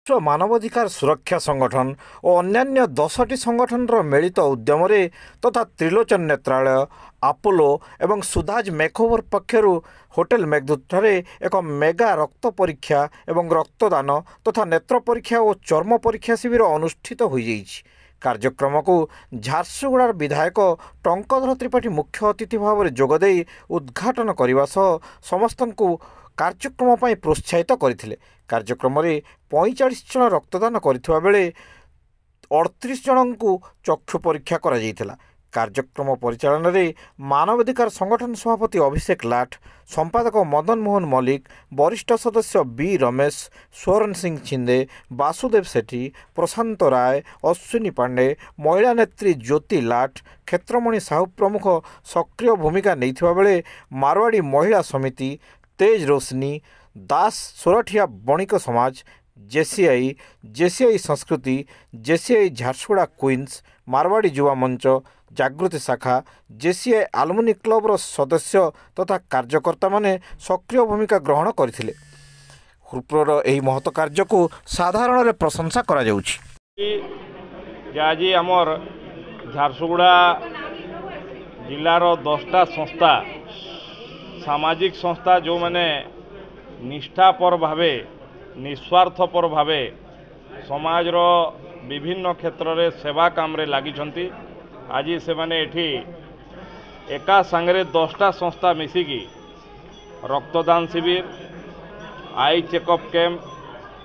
विश्व मानवाधिकार सुरक्षा संगठन और अन्यान्य 10टी संगठनर मिलित उद्यम तथा त्रिलोचन नेत्रालय आपोलो एवं सुधाज मेकओवर पक्षरु होटेल मेघदूतरे एक मेगा रक्त परीक्षा एवं रक्तदान तथा नेत्र परीक्षा और चर्म परीक्षा शिविर अनुष्ठित हो कार्यक्रम को झारसुगुड़ार विधायक टंकधर त्रिपाठी मुख्य अतिथि भाव में जोगदे उद्घाटन करने सह समस्त कार्यक्रम पर प्रोत्साहित करते। कार्यक्रम में 45 जन रक्तदान करथिबा बेले 38 जन को चक्षु परीक्षा करा जायतिला। कार्यक्रम परिचालन में मानवाधिकार संगठन सभापति अभिषेक लाठ, संपादक मदन मोहन मल्लिक, वरिष्ठ सदस्य बी रमेश, स्वरण सिंह छिंदे, वासुदेव सेठी, प्रशांत राय, अश्विनी पांडे, महिला नेत्री ज्योति लाठ, क्षेत्रमणि साहू प्रमुख सक्रिय भूमिका नैथिबा बेले मारवाड़ी महिला समिति, तेज रोशनी, दास सोरठिया बणिक समाज, जेसीआई संस्कृति, जेसीआई झारसुगुड़ा क्वीन्स, मारवाड़ी युवा मंच, जागृति शाखा, जेसीआई आलुमिनी क्लबर सदस्य तथा कार्यकर्ता माने सक्रिय भूमिका ग्रहण करथिले। हुरपुरर एही महत्व कार्य को साधारण रे प्रशंसा करा जाउछि। आज आमर झारसुगुड़ा जिलार 10टा संस्था सामाजिक संस्था जो माने निष्ठापर भावे निस्वार्थपर भावे समाजर विभिन्न क्षेत्र में सेवा काम रे लागी छंती। आज से माने एठी एका संगरे 10टा संस्था मिसिकी रक्तदान शिविर, eye checkup camp,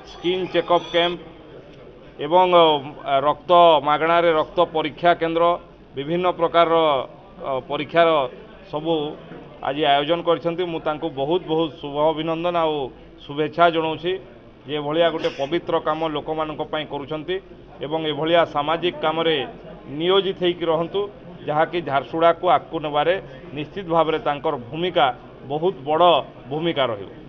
skin checkup camp एवं रक्त मागणार रक्त परीक्षा केंद्र विभिन्न प्रकार परीक्षार सबू आज आयोजन करछंती। मु तांको बहुत बहुत शुभ अभिनंदन आ शुभेच्छा जनाऊँगी जे भलिया गोटे पवित्र काम लोक मानक पई करूछंती एवं एभलिया सामाजिक काम रे नियोजित होइकि रहंतु जहाँकि झारसुगुड़ा को आगकु नेबारे निश्चित भाव में तांकर भूमिका बहुत बड़ भूमिका रहिबो।